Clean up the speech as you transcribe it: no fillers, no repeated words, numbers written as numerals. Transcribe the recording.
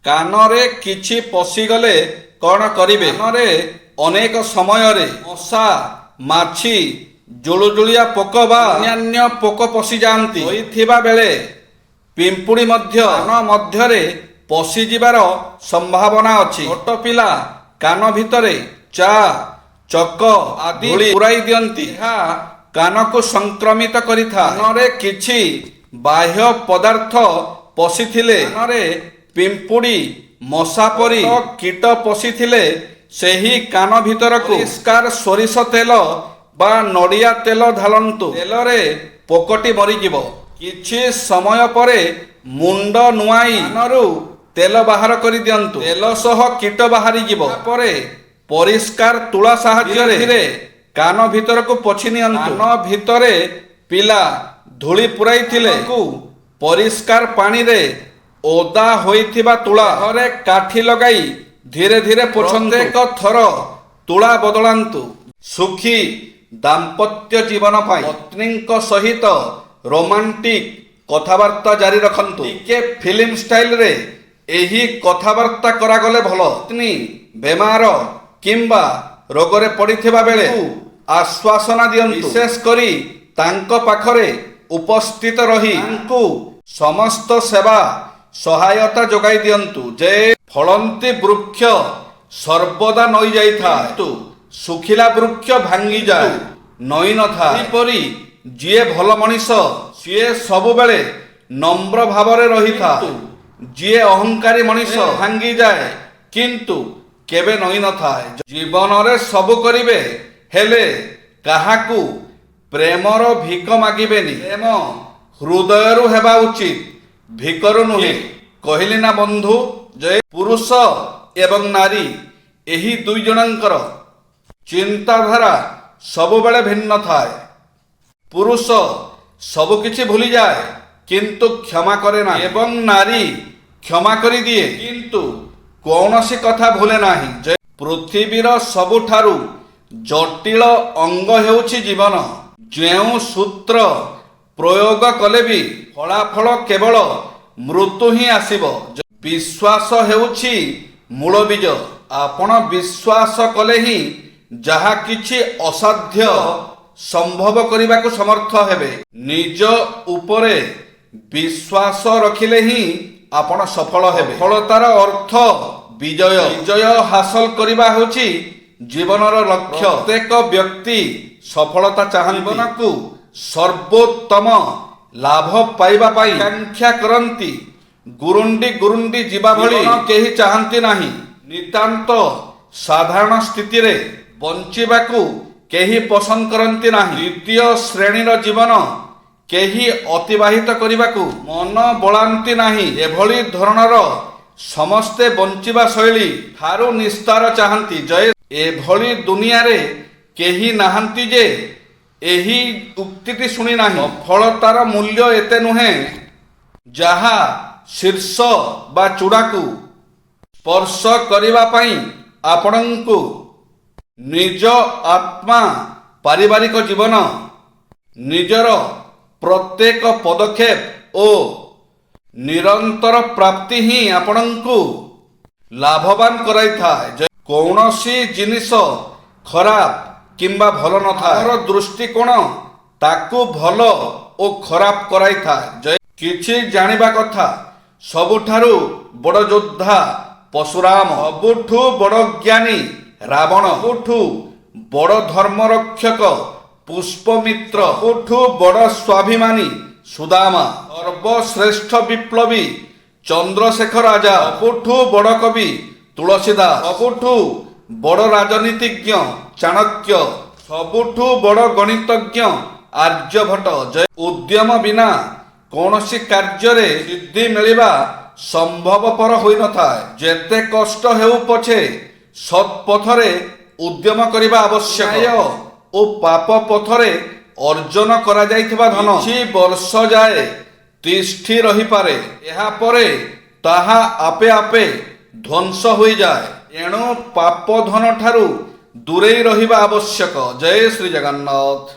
କାନରେ କିଛି ପଶିଗଲେ କ'ଣ କରିବେ? କାନରେ ଅନେକ ସମୟରେ ମଶା, ମାଛି, ଜୁଳୁଜୁଳିଆ ପୋକ ବା ଅନ୍ୟାନ୍ୟ ପୋକ ପଶିଯାଆନ୍ତି। ହୋଇଥିବା ବେଳେ ପିମ୍ପୁଡ଼ି ମଧ୍ୟ କାନ ମଧ୍ୟରେ ପଶିଯିବାର ସମ୍ଭାବନା ଅଛି। ଛୋଟ ପିଲା କାନ ଭିତରେ ଚା, ଚକ ଆଦି ପୁରାଇ ଦିଅନ୍ତି। ଏହା କାନକୁ ସଂକ୍ରମିତ କରିଥାଏ। କାନରେ କିଛି ବାହ୍ୟ ପଦାର୍ଥ ପଶିଥିଲେ, କାନରେ ପିମ୍ପୁଡ଼ି, ମଶା ପରି କୀଟ ପଶିଥିଲେ ସେହି କାନ ଭିତରକୁ ପରିଷ୍କାର ସୋରିଷ ତେଲ ବା ନଡ଼ିଆ ତେଲ ଢାଳନ୍ତୁ। ତେଲରେ ପୋକଟି ମରିଯିବ। କିଛି ସମୟ ପରେ ମୁଣ୍ଡ ନୁଆଇ କାନରୁ ତେଲ ବାହାର କରିଦିଅନ୍ତୁ। ତେଲ ସହ କୀଟ ବାହାରିଯିବ। ପରେ ପରିଷ୍କାର ତୁଳା ସାହାଯ୍ୟରେ କାନ ଭିତରକୁ ପୋଛି ନିଅନ୍ତୁ। କାନ ଭିତରେ ପିଲା ଧୂଳି ପୁରାଇଥିଲେ ପରିଷ୍କାର ପାଣିରେ ଓଦା ହୋଇଥିବା ତୁଳାରେ କାଠି ଲଗାଇ ଧୀରେ ଧୀରେ ପୋଛନ୍ତୁ। ଏକ ଥର ତୁଳା ବଦଳାନ୍ତୁ। ସୁଖୀ ଦାମ୍ପତ୍ୟ ଜୀବନ ପାଇଁ ପତ୍ନୀଙ୍କ ସହିତ ରୋମାଣ୍ଟିକ କଥାବାର୍ତ୍ତା ଜାରି ରଖନ୍ତୁ। ଟିକେ ଫିଲ୍ମ ଷ୍ଟାଇଲରେ ଏହି କଥାବାର୍ତ୍ତା କରାଗଲେ ଭଲ। ପତ୍ନୀ ବେମାର କିମ୍ବା ରୋଗରେ ପଡ଼ିଥିବା ବେଳେ ଆଶ୍ୱାସନା ଦିଅନ୍ତୁ। ବିଶେଷ କରି ତାଙ୍କ ପାଖରେ ଉପସ୍ଥିତ ରହି ତାଙ୍କୁ ସମସ୍ତ ସେବା ସହାୟତା ଯୋଗାଇ ଦିଅନ୍ତୁ। ଯେ ଫଳନ୍ତି ବୃକ୍ଷ ସର୍ବଦା ନଇଁ ଯାଇଥାଏ, ଶୁଖିଲା ବୃକ୍ଷ ଭାଙ୍ଗିଯାଏ, ନଇଁ ନଥାଏ। ସେହିପରି ଯିଏ ଭଲ ମଣିଷ ସିଏ ସବୁବେଳେ ନମ୍ର ଭାବରେ ରହିଥାଏ। ଯିଏ ଅହଙ୍କାରୀ ମଣିଷ ଭାଙ୍ଗିଯାଏ କିନ୍ତୁ କେବେ ନଇଁ ନଥାଏ। ଜୀବନରେ ସବୁ କରିବେ ହେଲେ କାହାକୁ ପ୍ରେମର ଭିକ ମାଗିବେନି। ପ୍ରେମ ହୃଦୟରୁ ହେବା ଉଚିତ, ଭିକରୁ ନୁହେଁ। କହିଲି ନା ବନ୍ଧୁ, ଯେ ପୁରୁଷ ଏବଂ ନାରୀ ଏହି ଦୁଇ ଜଣଙ୍କର ଚିନ୍ତାଧାରା ସବୁବେଳେ ଭିନ୍ନ ଥାଏ। ପୁରୁଷ ସବୁକିଛି ଭୁଲିଯାଏ କିନ୍ତୁ କ୍ଷମା କରେ ନାହିଁ ଏବଂ ନାରୀ କ୍ଷମା କରିଦିଏ କିନ୍ତୁ କୌଣସି କଥା ଭୁଲେ ନାହିଁ। ଯେ ପୃଥିବୀର ସବୁଠାରୁ ଜଟିଳ ଅଙ୍ଗ ହେଉଛି ଜୀବନ। ଯେଉଁ ସୂତ୍ର ପ୍ରୟୋଗ କଲେ ବି ଫଳାଫଳ କେବଳ ମୃତ୍ୟୁ ହିଁ ଆସିବ। ବିଶ୍ୱାସ ହେଉଛି ମୂଳ ବୀଜ। ଆପଣ ବିଶ୍ୱାସ କଲେ ହିଁ ଯାହା କିଛି ଅସାଧ୍ୟ ସମ୍ଭବ କରିବାକୁ ସମର୍ଥ ହେବେ। ନିଜ ଉପରେ ବିଶ୍ୱାସ ରଖିଲେ ହିଁ ଆପଣ ସଫଳ ହେବେ। ସଫଳତାର ଅର୍ଥ ବିଜୟ। ବିଜୟ ହାସଲ କରିବା ହେଉଛି ଜୀବନର ଲକ୍ଷ୍ୟ। ପ୍ରତ୍ୟେକ ବ୍ୟକ୍ତି ସଫଳତା ଚାହାନ୍ତି। ଜୀବନକୁ ସର୍ବୋତ୍ତମ ଲାଭ ପାଇବା ପାଇଁ ଆକାଂକ୍ଷା କରନ୍ତି। ଗୁରୁଣ୍ଡି ଯିବା ଭଳି କେହି ଚାହାନ୍ତି ନାହିଁ। ନିତାନ୍ତ ସାଧାରଣ ସ୍ଥିତିରେ ବଞ୍ଚିବାକୁ କେହି ପସନ୍ଦ କରନ୍ତି ନାହିଁ। ଦ୍ୱିତୀୟ ଶ୍ରେଣୀର ଜୀବନ କେହି ଅତିବାହିତ କରିବାକୁ ମନ ବଳାନ୍ତି ନାହିଁ। ଏଭଳି ଧରଣର ସମସ୍ତେ ବଞ୍ଚିବା ଶୈଳୀ ଠାରୁ ନିସ୍ତାର ଚାହାନ୍ତି। ଏଭଳି ଦୁନିଆରେ କେହି ନାହାନ୍ତି ଯେ ଏହି ଉକ୍ତିଟି ଶୁଣି ନାହିଁ। ସଫଳତାର ମୂଲ୍ୟ ଏତେ ନୁହେଁ ଯାହା ଶୀର୍ଷ ବା ଚୂଡ଼ାକୁ ସ୍ପର୍ଶ କରିବା ପାଇଁ ଆପଣଙ୍କୁ ନିଜ ଆତ୍ମା, ପାରିବାରିକ ଜୀବନ, ନିଜର ପ୍ରତ୍ୟେକ ପଦକ୍ଷେପ ଓ ନିରନ୍ତର ପ୍ରାପ୍ତି ହିଁ ଆପଣଙ୍କୁ ଲାଭବାନ କରାଇଥାଏ। କୌଣସି ଜିନିଷ ଖରାପ କିମ୍ବା ଭଲ ନଥାଏ। ଆମର ଦୃଷ୍ଟିକୋଣ ତାକୁ ଭଲ ଓ ଖରାପ କରାଇଥାଏ। କିଛି ଜାଣିବା କଥା, ସବୁଠାରୁ ବଡ଼ ଯୋଦ୍ଧା ପଶୁରାମ, ସବୁଠୁ ବଡ଼ ଜ୍ଞାନୀ ରାବଣ, ସବୁଠୁ ବଡ଼ ଧର୍ମରକ୍ଷକ ପୁଷ୍ପମିତ୍ର, ସବୁଠୁ ବଡ଼ ସ୍ୱାଭିମାନୀ ସୁଦାମା, ସର୍ବଶ୍ରେଷ୍ଠ ବିପ୍ଳବୀ ଚନ୍ଦ୍ରଶେଖର ଆଜାଦ, ସବୁଠୁ ବଡ଼ କବି ତୁଳସୀଦାସ, ସବୁଠୁ ବଡ଼ ରାଜନୀତିଜ୍ଞ ଚାଣକ୍ୟ, ସବୁଠୁ ବଡ଼ ଗଣିତଜ୍ଞ ଆର୍ଯ୍ୟଭଟ୍ଟ। ଉଦ୍ୟମ ବିନା କୌଣସି କାର୍ଯ୍ୟରେ ସିଦ୍ଧି ମିଳିବା ସମ୍ଭବପର ହୋଇନଥାଏ। ଯେତେ କଷ୍ଟ ହେଉ ପଛେ ସତ୍ ପଥରେ ଉଦ୍ୟମ କରିବା ଆବଶ୍ୟକ। ଓ ପାପ ପଥରେ ଅର୍ଜନ କରାଯାଇଥିବା ଧନ କିଛି ବର୍ଷ ଯାଏ ତିଷ୍ଠି ରହିପାରେ, ଏହାପରେ ତାହା ଆପେ ଆପେ ଧ୍ୱଂସ ହୋଇଯାଏ। ଏଣୁ ପାପ ଧନ ଠାରୁ ଦୂରେଇ ରହିବା ଆବଶ୍ୟକ। ଜୟ ଶ୍ରୀ ଜଗନ୍ନାଥ।